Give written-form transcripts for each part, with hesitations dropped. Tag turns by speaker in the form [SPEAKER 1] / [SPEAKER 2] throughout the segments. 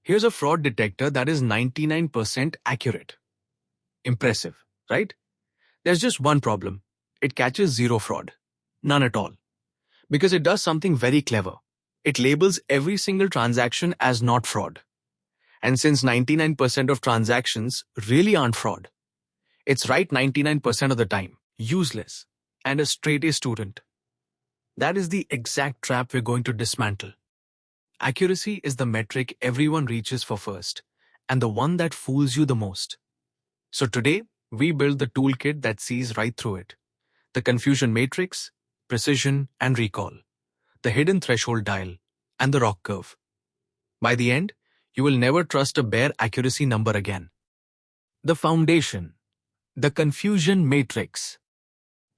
[SPEAKER 1] Here's a fraud detector that is 99% accurate. Impressive, right? There's just one problem. It catches zero fraud. None at all. Because it does something very clever. It labels every single transaction as not fraud. And since 99% of transactions really aren't fraud, it's right 99% of the time, useless, and a straight-A student. That is the exact trap we're going to dismantle. Accuracy is the metric everyone reaches for first, and the one that fools you the most. So today, we build the toolkit that sees right through it. The confusion matrix, precision, and recall. The hidden threshold dial, and the ROC curve. By the end, you will never trust a bare accuracy number again. The foundation. The confusion matrix.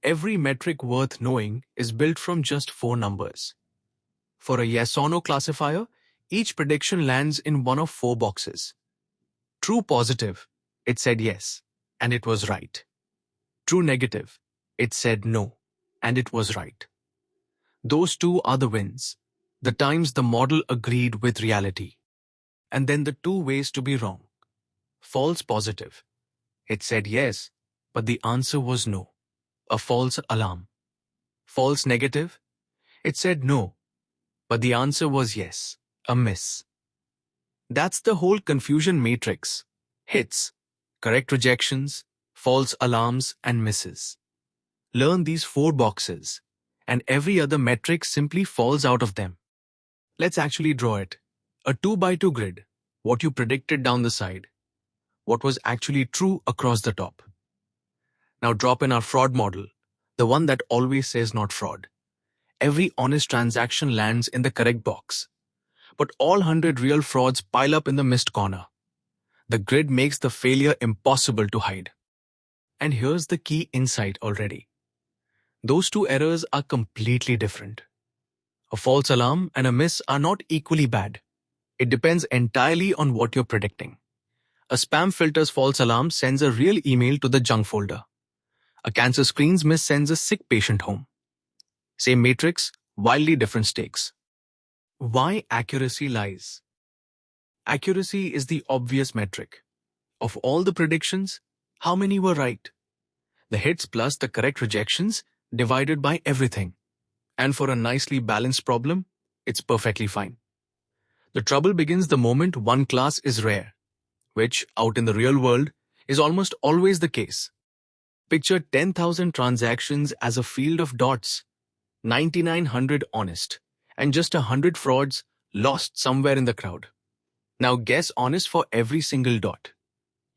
[SPEAKER 1] Every metric worth knowing is built from just 4 numbers. For a yes or no classifier, each prediction lands in one of 4 boxes. True positive, it said yes, and it was right. True negative, it said no, and it was right. Those 2 are the wins, the times the model agreed with reality. And then the 2 ways to be wrong. False positive, it said yes, but the answer was no, a false alarm. False negative, it said no, but the answer was yes, a miss. That's the whole confusion matrix. Hits, correct rejections, false alarms, and misses. Learn these 4 boxes, and every other metric simply falls out of them. Let's actually draw it. A 2x2 grid, what you predicted down the side, what was actually true across the top. Now drop in our fraud model, the one that always says not fraud. Every honest transaction lands in the correct box, but all 100 real frauds pile up in the missed corner. The grid makes the failure impossible to hide. And here's the key insight already. Those 2 errors are completely different. A false alarm and a miss are not equally bad. It depends entirely on what you're predicting. A spam filter's false alarm sends a real email to the junk folder. A cancer screen's miss sends a sick patient home. Same matrix, wildly different stakes. Why accuracy lies? Accuracy is the obvious metric. Of all the predictions, how many were right? The hits plus the correct rejections divided by everything. And for a nicely balanced problem, it's perfectly fine. The trouble begins the moment one class is rare, which, out in the real world, is almost always the case. Picture 10,000 transactions as a field of dots, 9,900 honest, and just 100 frauds lost somewhere in the crowd. Now guess honest for every single dot.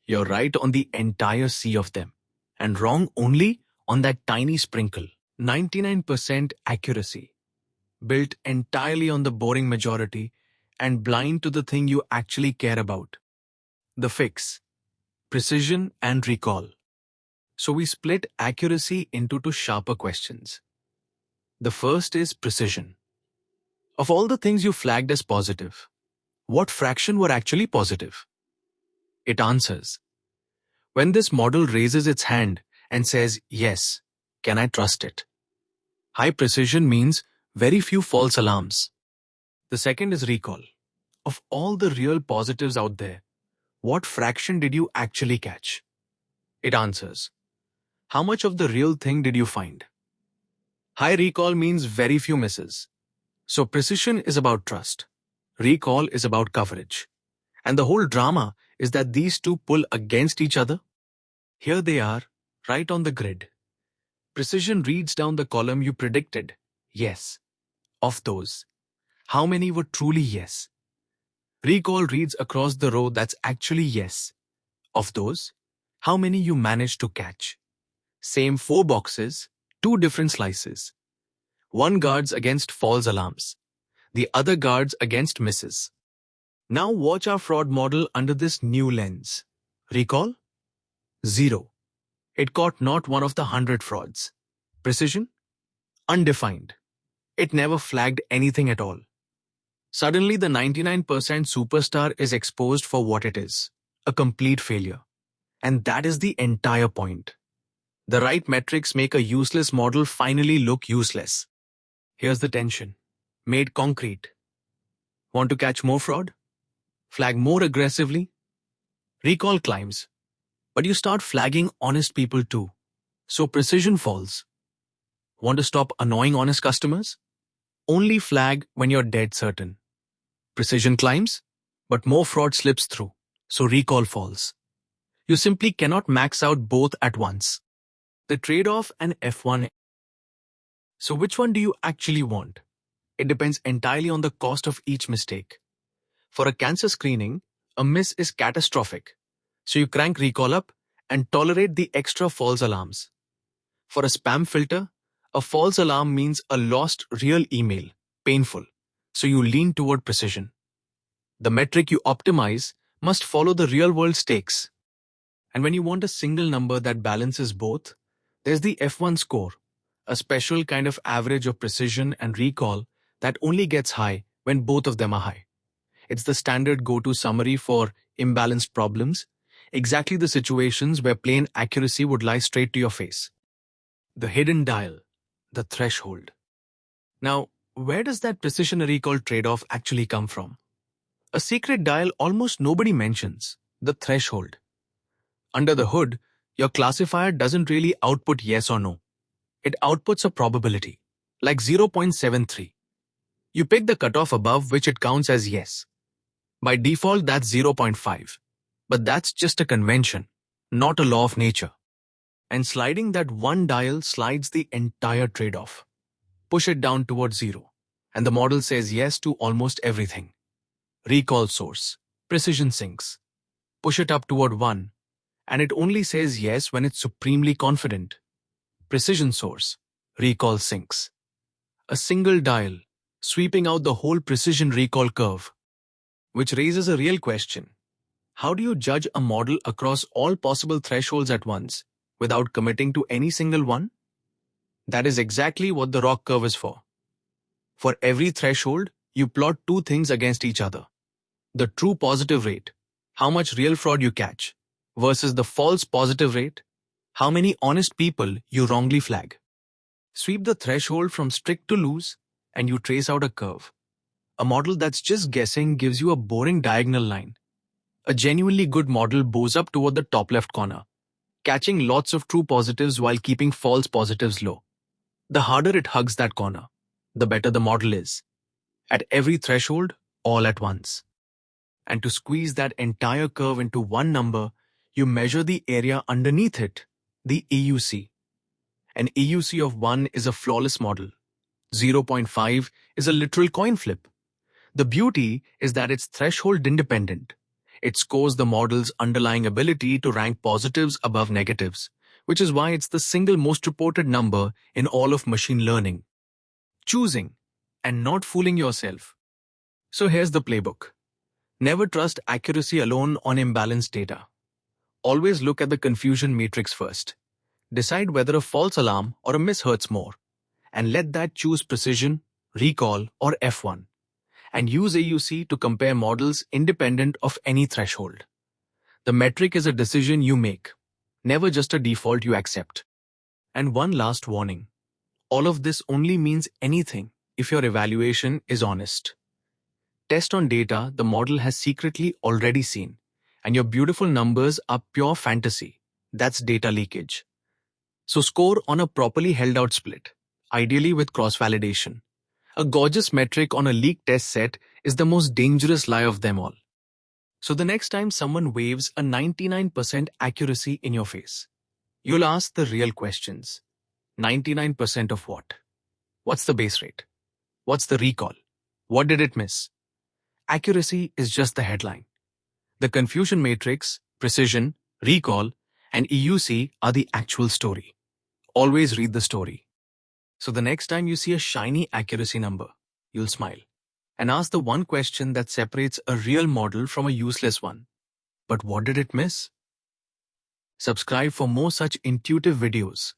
[SPEAKER 1] You're right on the entire sea of them, and wrong only on that tiny sprinkle. 99% accuracy, built entirely on the boring majority and blind to the thing you actually care about. The fix, precision and recall. So we split accuracy into 2 sharper questions. The first is precision. Of all the things you flagged as positive, what fraction were actually positive? It answers. When this model raises its hand and says, yes, can I trust it? High precision means very few false alarms. The second is recall. Of all the real positives out there, what fraction did you actually catch? It answers. How much of the real thing did you find? High recall means very few misses. So precision is about trust. Recall is about coverage. And the whole drama is that these 2 pull against each other. Here they are, right on the grid. Precision reads down the column you predicted, yes. Of those, how many were truly yes? Recall reads across the row that's actually yes. Of those, how many you managed to catch? Same 4 boxes, 2 different slices. One guards against false alarms. The other guards against misses. Now watch our fraud model under this new lens. Recall? 0. It caught not one of the 100 frauds. Precision? Undefined. It never flagged anything at all. Suddenly the 99% superstar is exposed for what it is, a complete failure. And that is the entire point. The right metrics make a useless model finally look useless. Here's the tension, made concrete. Want to catch more fraud? Flag more aggressively? Recall climbs. But you start flagging honest people too. So precision falls. Want to stop annoying honest customers? Only flag when you're dead certain. Precision climbs, but more fraud slips through. So recall falls. You simply cannot max out both at once. The trade-off and F1. So which one do you actually want? It depends entirely on the cost of each mistake. For a cancer screening, a miss is catastrophic. So you crank recall up and tolerate the extra false alarms. For a spam filter, a false alarm means a lost real email, painful. So you lean toward precision. The metric you optimize must follow the real-world stakes. And when you want a single number that balances both, there's the F1 score, a special kind of average of precision and recall that only gets high when both of them are high. It's the standard go-to summary for imbalanced problems, exactly the situations where plain accuracy would lie straight to your face. The hidden dial, the threshold. Now, where does that precision recall trade-off actually come from? A secret dial almost nobody mentions, the threshold. Under the hood, your classifier doesn't really output yes or no. It outputs a probability, like 0.73. You pick the cutoff above which it counts as yes. By default, that's 0.5. But that's just a convention, not a law of nature. And sliding that one dial slides the entire trade-off. Push it down towards 0, and the model says yes to almost everything. Recall source, precision sinks. Push it up toward 1, and it only says yes when it's supremely confident. Precision source, recall sinks. A single dial, sweeping out the whole precision recall curve. Which raises a real question. How do you judge a model across all possible thresholds at once without committing to any single one? That is exactly what the ROC curve is for. For every threshold, you plot two things against each other. The true positive rate, how much real fraud you catch, versus the false positive rate, how many honest people you wrongly flag. Sweep the threshold from strict to loose, and you trace out a curve. A model that's just guessing gives you a boring diagonal line. A genuinely good model bows up toward the top left corner, catching lots of true positives while keeping false positives low. The harder it hugs that corner, the better the model is. At every threshold, all at once. And to squeeze that entire curve into one number, you measure the area underneath it, the AUC. An AUC of 1 is a flawless model. 0.5 is a literal coin flip. The beauty is that it's threshold independent. It scores the model's underlying ability to rank positives above negatives, which is why it's the single most reported number in all of machine learning. Choosing and not fooling yourself. So here's the playbook. Never trust accuracy alone on imbalanced data. Always look at the confusion matrix first. Decide whether a false alarm or a miss hurts more, and let that choose precision, recall, or F1. And use AUC to compare models independent of any threshold. The metric is a decision you make, never just a default you accept. And one last warning. All of this only means anything if your evaluation is honest. Test on data the model has secretly already seen, and your beautiful numbers are pure fantasy. That's data leakage. So score on a properly held out split, ideally with cross-validation. A gorgeous metric on a leaked test set is the most dangerous lie of them all. So the next time someone waves a 99% accuracy in your face, you'll ask the real questions. 99% of what? What's the base rate? What's the recall? What did it miss? Accuracy is just the headline. The confusion matrix, precision, recall, and EUC are the actual story. Always read the story. So the next time you see a shiny accuracy number, you'll smile and ask the one question that separates a real model from a useless one. But what did it miss? Subscribe for more such intuitive videos.